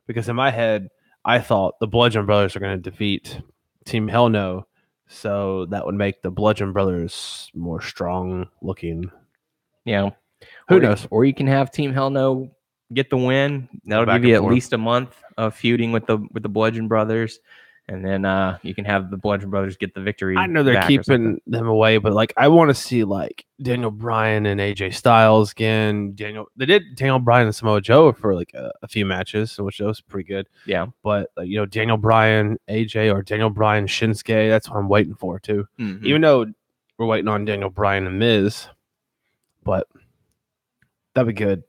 Because in my head, I thought the Bludgeon Brothers are going to defeat Team Hell No, so that would make the Bludgeon Brothers more strong looking. Yeah. Who knows? Or you can have Team Hell No get the win. That'll give you at least a month of feuding with the Bludgeon Brothers. And then you can have the Bludgeon Brothers get the victory. I know they're keeping them away, but like I want to see like Daniel Bryan and AJ Styles again. They did Daniel Bryan and Samoa Joe for like a few matches, which was pretty good. Yeah, but Daniel Bryan, AJ, or Daniel Bryan, Shinsuke. That's what I'm waiting for too. Even though we're waiting on Daniel Bryan and Miz, but that'd be good.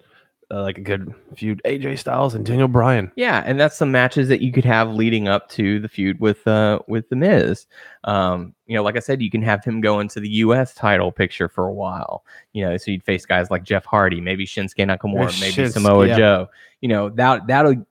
Like a good feud, AJ Styles and Daniel Bryan. Yeah, and that's some matches that you could have leading up to the feud with the Miz. Like I said, you can have him go into the U.S. title picture for a while. So you'd face guys like Jeff Hardy, maybe Shinsuke Nakamura, maybe Samoa Joe. That'll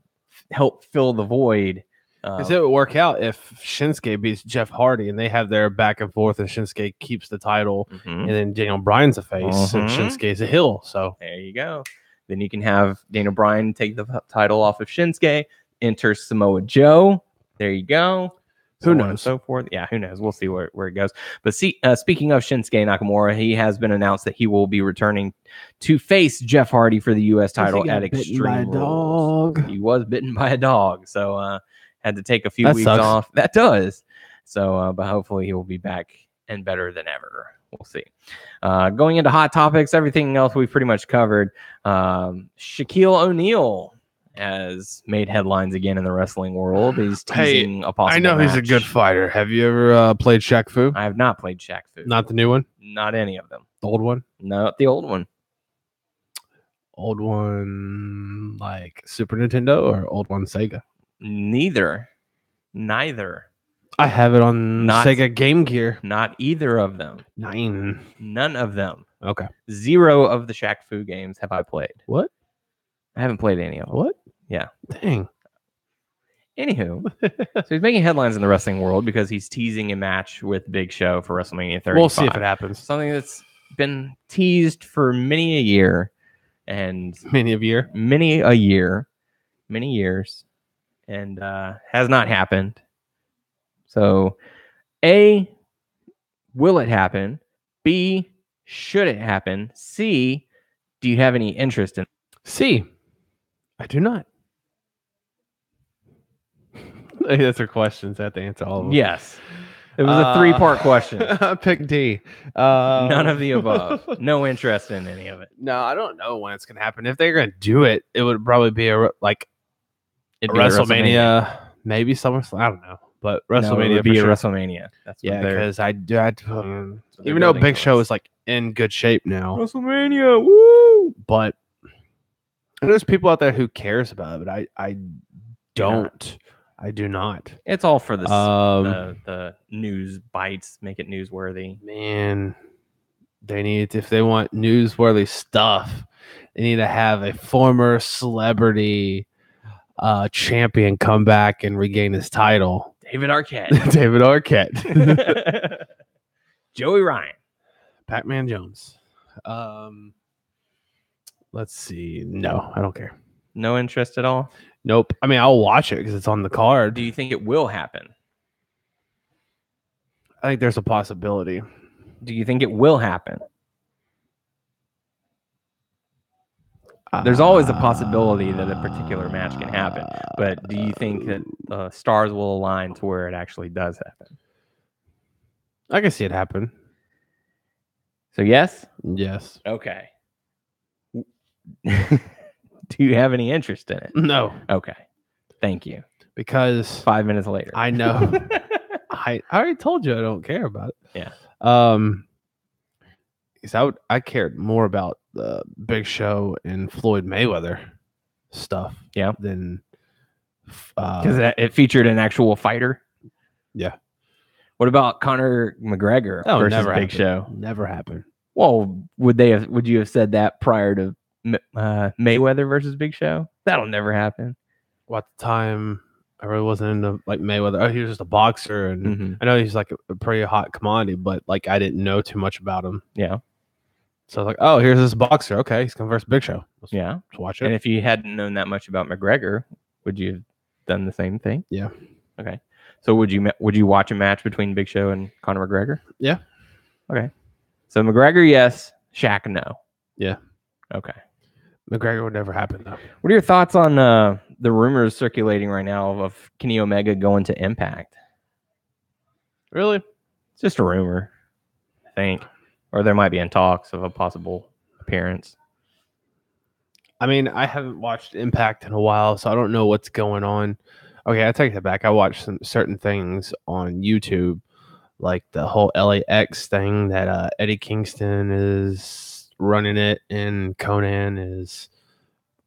help fill the void. Because it would work out if Shinsuke beats Jeff Hardy and they have their back and forth, and Shinsuke keeps the title, and then Daniel Bryan's a face and Shinsuke's a heel. So there you go. Then you can have Daniel Bryan take the title off of Shinsuke, enter Samoa Joe. There you go. Who knows? And so forth. Yeah, who knows? We'll see where it goes. But speaking of Shinsuke Nakamura, he has been announced that he will be returning to face Jeff Hardy for the U.S. title at Extreme Rules. He was bitten by a dog, so had to take a few weeks off. That does. So, but hopefully he will be back and better than ever. We'll see. Going into hot topics, everything else we've pretty much covered. Shaquille O'Neal has made headlines again in the wrestling world. He's teasing a possible I know match. He's a good fighter. Have you ever played Shaq Fu? I have not played Shaq Fu. Not the new one? Not any of them. The old one? No, the old one. Old one like Super Nintendo or old one Sega? Neither. I have it on Sega Game Gear. Not either of them. 9. None of them. Okay. 0 of the Shaq Fu games have I played. What? I haven't played any of them. What? Yeah. Dang. Anywho, so he's making headlines in the wrestling world because he's teasing a match with Big Show for WrestleMania 35. We'll see if it happens. Something that's been teased for many a year, and many years, and has not happened. So, A, will it happen? B, should it happen? C, do you have any interest in it? C, I do not. That's her questions. I have to answer all of them. Yes. It was a 3-part question. Pick D. None of the above. No interest in any of it. No, I don't know when it's going to happen. If they're going to do it, it would probably be a WrestleMania, maybe SummerSlam. I don't know. But WrestleMania would be a WrestleMania. That's because even though Big Show is like in good shape now. WrestleMania, woo! But there's people out there who cares about it, but I don't. I do not. It's all for the news bites, make it newsworthy. Man, they need, if they want newsworthy stuff, they need to have a former celebrity champion come back and regain his title. David Arquette. David Arquette. Joey Ryan. Pac-Man Jones. Let's see. No, I don't care. No interest at all? Nope. I mean, I'll watch it because it's on the card. Do you think it will happen? I think there's a possibility. Do you think it will happen? There's always a possibility that a particular match can happen, but do you think that stars will align to where it actually does happen? I can see it happen. So yes? Yes. Okay. Do you have any interest in it? No. Okay. Thank you. Because 5 minutes later. I know. I already told you I don't care about it. Yeah. Because I cared more about the Big Show and Floyd Mayweather stuff. Yeah. Than because it featured an actual fighter. Yeah. What about Conor McGregor versus Big Show? Never happened. Well, would you have said that prior to Mayweather versus Big Show? That'll never happen. Well, at the time, I really wasn't into like Mayweather. Oh, he was just a boxer, and I know he's like a pretty hot commodity, but like I didn't know too much about him. Yeah. So I was like, oh, here's this boxer. Okay, he's gonna versus Big Show. Let's watch it. And if you hadn't known that much about McGregor, would you have done the same thing? Yeah. Okay. So would you watch a match between Big Show and Conor McGregor? Yeah. Okay. So McGregor, yes. Shaq, no. Yeah. Okay. McGregor would never happen though. What are your thoughts on the rumors circulating right now of Kenny Omega going to Impact? Really? It's just a rumor, I think. Or there might be in talks of a possible appearance. I mean, I haven't watched Impact in a while, so I don't know what's going on. Okay, I take that back. I watched some certain things on YouTube, like the whole LAX thing that Eddie Kingston is running it, and Conan is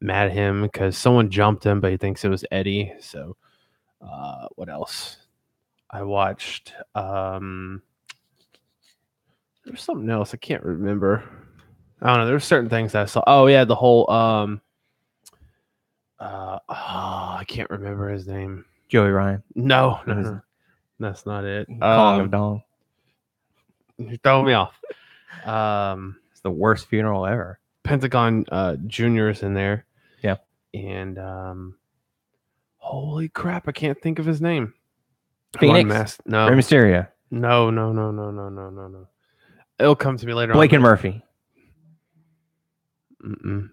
mad at him because someone jumped him, but he thinks it was Eddie. So, what else? I watched. There's something else I can't remember. I don't know. There's certain things that I saw. Oh yeah, the whole I can't remember his name. Joey Ryan. No, that's not it. Kong of Dong. You throw me off. It's the worst funeral ever. Pentagon Junior's in there. Yeah. And holy crap, I can't think of his name. Phoenix? No. Rey Mysterio. No. It'll come to me later. Blake and Murphy. Mm-mm.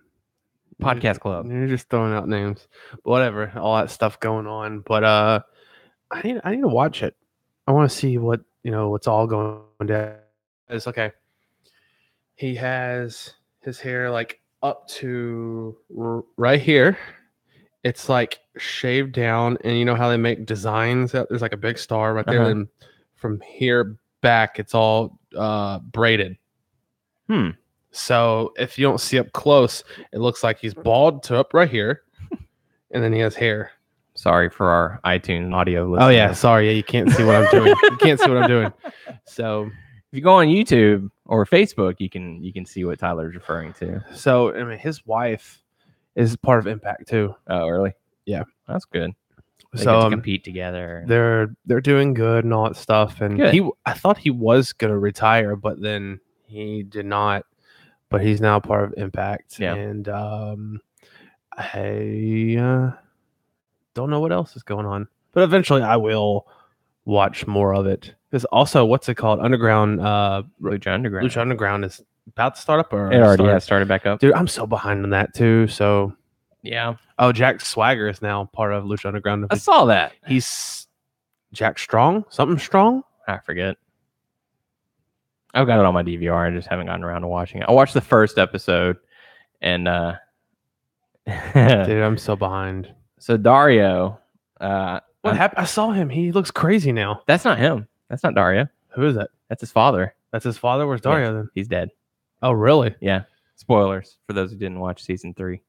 Podcast Club. You're just throwing out names. But whatever, all that stuff going on. But I need to watch it. I want to see what's all going down. It's okay. He has his hair like up to right here. It's like shaved down, and you know how they make designs? There's like a big star right there, and from here back, it's all braided. So if you don't see up close, it looks like he's bald to up right here, and then he has hair. Sorry for our iTunes audio listeners. Oh yeah, sorry. Yeah, you can't see what I'm doing. You can't see what I'm doing. So if you go on YouTube or Facebook, you can see what Tyler's referring to. So I mean, his wife is part of Impact too. Oh, really? Yeah, that's good. They so get to compete together. They're doing good and all that stuff. And good. I thought he was gonna retire, but then he did not. But he's now part of Impact. Yeah. And I don't know what else is going on. But eventually I will watch more of it. Because also, what's it called? Underground. Lucha Underground. Lucha Underground is about to start up. Or it already has started back up. Dude, I'm so behind on that too. So yeah. Oh, Jack Swagger is now part of Lucha Underground. I saw that. He's Jack Strong? Something Strong? I forget. I've got it on my DVR. I just haven't gotten around to watching it. I watched the first episode, and dude, I'm so behind. So Dario, what happened? I saw him. He looks crazy now. That's not him. That's not Dario. Who is that? That's his father. That's his father. Where's Dario then? He's dead. Oh, really? Yeah. Spoilers for those who didn't watch season 3.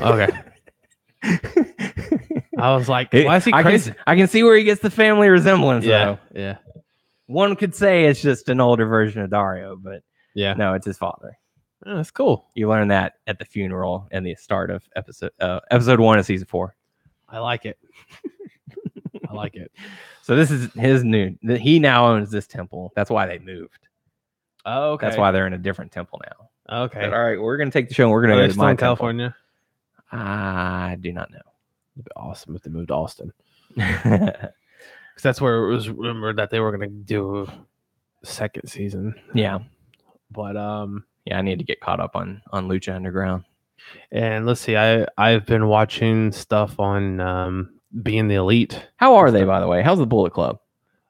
Okay. I was like, why is he crazy? I can see where he gets the family resemblance. Yeah. Though. Yeah. One could say it's just an older version of Dario, but yeah, no, it's his father. Oh, that's cool. You learn that at the funeral and the start of episode 1 of season 4. I like it. I like it. So this is his new. He now owns this temple. That's why they moved. Oh, okay. That's why they're in a different temple now. Okay. But, all right, we're gonna take the show. And we're gonna go to my California. I do not know. It'd be awesome if they moved to Austin. Because that's where it was rumored that they were going to do a second season. Yeah. But yeah, I need to get caught up on Lucha Underground. And let's see, I've been watching stuff on Being the Elite. How are they, by the way? How's the Bullet Club?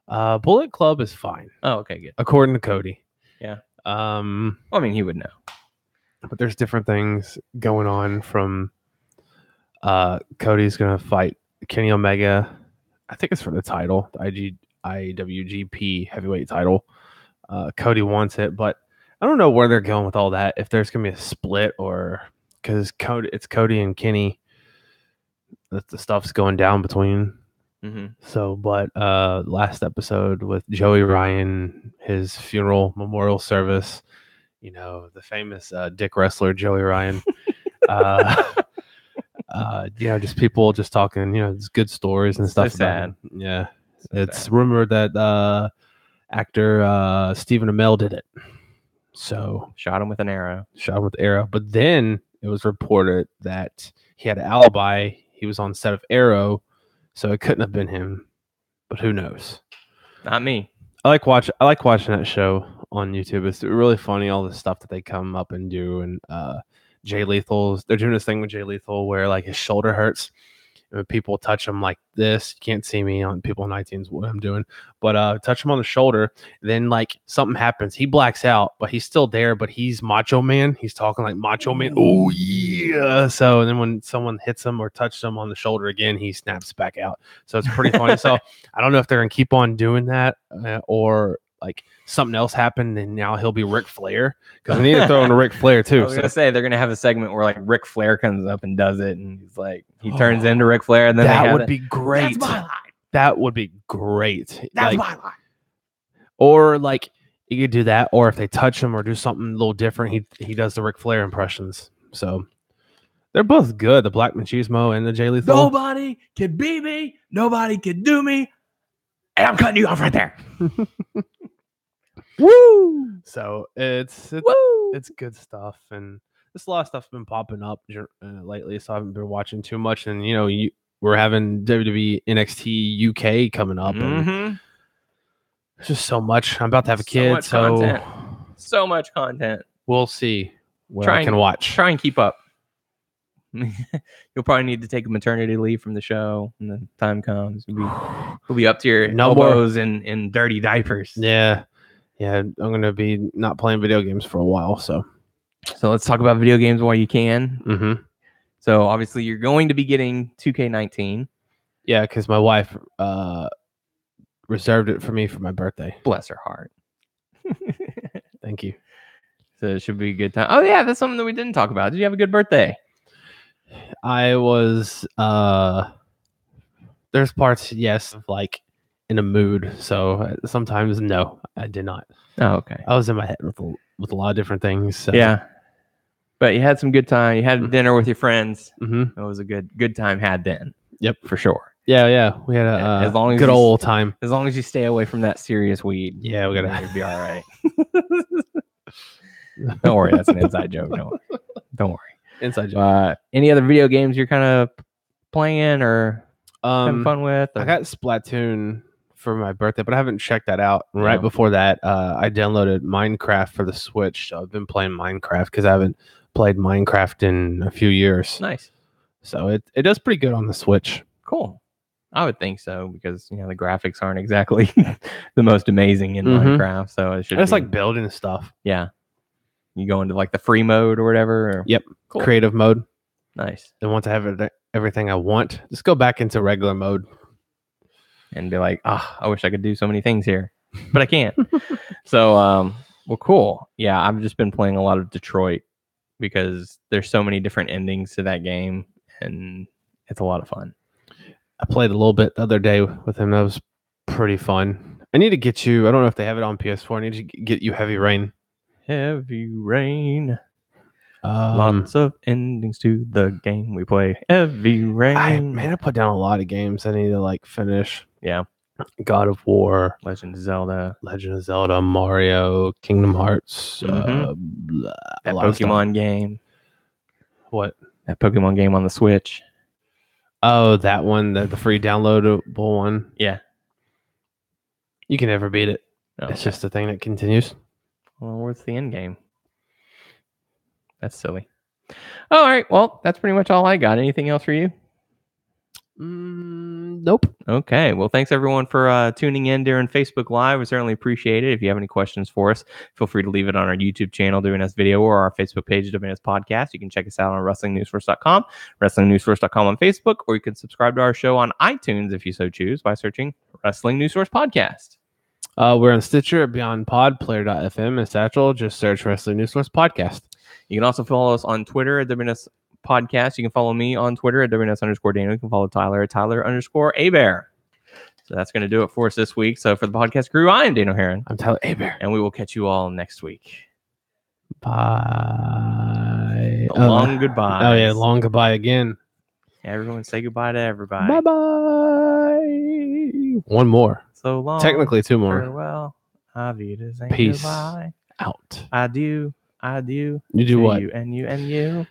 Bullet Club is fine. Oh, okay, good. According to Cody. Yeah. Well, I mean, he would know. But there's different things going on from Cody's going to fight Kenny Omega. I think it's for the title, the IWGP heavyweight title. Cody wants it, but I don't know where they're going with all that. If there's going to be a split or because it's Cody and Kenny that the stuff's going down between. Mm-hmm. So, but last episode with Joey Ryan, his funeral memorial service, the famous dick wrestler Joey Ryan. Just people just talking, it's good stories and stuff. So sad. Yeah. It's rumored that actor Stephen Amell did it. So shot him with an arrow. But then it was reported that he had an alibi. He was on set of Arrow, so it couldn't have been him. But who knows? Not me. I like watching that show on YouTube. It's really funny, all the stuff that they come up and do. And Jay Lethal's, they're doing this thing with Jay Lethal where like his shoulder hurts, People touch him like this. You can't see me on people on iTunes what I'm doing, but touch him on the shoulder. Then like something happens. He blacks out, but he's still there. But he's Macho Man. He's talking like Macho Man. Oh yeah. So then when someone hits him or touches him on the shoulder again, he snaps back out. So it's pretty funny. So I don't know if they're gonna keep on doing that or like something else happened and now he'll be Ric Flair, because we need to throw in a Ric Flair too. I was gonna say they're gonna have a segment where like Ric Flair comes up and does it, and he's like he turns into Ric Flair, and then that would be great. That's my line. That would be great. That's like, my line. Or like you could do that, or if they touch him or do something a little different, he does the Ric Flair impressions. So they're both good, the Black Machismo and the Jay Lethal. Nobody can beat me. Nobody can do me. And I'm cutting you off right there. Woo! So it's good stuff, and there's a lot of stuff's been popping up lately. So I haven't been watching too much, and we're having WWE NXT UK coming up, and there's just so much. I'm about to have a kid, so much content. We'll see what I can watch. Try and keep up. You'll probably need to take a maternity leave from the show when the time comes. We'll be up to your elbows in dirty diapers. Yeah, I'm gonna be not playing video games for a while. So let's talk about video games while you can. Mm-hmm. So obviously you're going to be getting 2K19. Yeah, because my wife reserved it for me for my birthday. Bless her heart. Thank you. So it should be a good time. Oh yeah, that's something that we didn't talk about. Did you have a good birthday? I was there's parts, yes, of like in a mood. So sometimes no, I did not. Oh, okay. I was in my head with a lot of different things. So. Yeah. But you had some good time. You had dinner with your friends. Mm-hmm. It was a good time had then. Yep, for sure. Yeah. We had a good old time. As long as you stay away from that serious weed. Yeah, we gotta be all right. Don't worry, that's an inside joke. Don't worry. Inside joke. Any other video games you're kind of playing or having fun with? Or? I got Splatoon for my birthday, but I haven't checked that out. And right before that, I downloaded Minecraft for the Switch. So I've been playing Minecraft because I haven't played Minecraft in a few years. Nice. So it does pretty good on the Switch. Cool. I would think so because the graphics aren't exactly the most amazing in Minecraft. So it should. It's like building stuff. Yeah. You go into like the free mode or whatever. Or... Yep. Cool. Creative mode. Nice. And once I have everything I want, just go back into regular mode. And be like, I wish I could do so many things here, but I can't. So, well, cool. Yeah, I've just been playing a lot of Detroit because there's so many different endings to that game, and it's a lot of fun. I played a little bit the other day with him. That was pretty fun. I need to get you. I don't know if they have it on PS4. I need to get you Heavy Rain. Heavy Rain. Lots of endings to the game we play. Heavy Rain. I put down a lot of games I need to finish. Yeah. God of War, Legend of Zelda, Mario, Kingdom Hearts, that Pokemon game. What? That Pokemon game on the Switch. Oh, that one, the free downloadable one. Yeah. You can never beat it. Okay. It's just a thing that continues. Well, what's the end game? That's silly. All right. Well, that's pretty much all I got. Anything else for you? Nope. Okay. Well, thanks everyone for tuning in during Facebook Live. We certainly appreciate it. If you have any questions for us, feel free to leave it on our YouTube channel, WNS Video, or our Facebook page, WNS Podcast. You can check us out on WrestlingNewsSource.com, WrestlingNewsSource.com on Facebook, or you can subscribe to our show on iTunes if you so choose by searching Wrestling News Source Podcast. We're on Stitcher, Beyond Pod, Player.fm, and Satchel. Just search Wrestling News Source Podcast. You can also follow us on Twitter at WNS Podcast. You can follow me on Twitter at WNS_Daniel. You can follow Tyler at Tyler_Abear. So that's going to do it for us this week. So for the podcast crew, I am Daniel Heron. I'm Tyler Abear. And we will catch you all next week. Bye. Long goodbye. Oh, yeah. Long goodbye again. Everyone say goodbye to everybody. Bye-bye. One more. So long. Technically, two more. Farewell. Peace. Goodbye. Out. Adieu. You do what? You and you and you.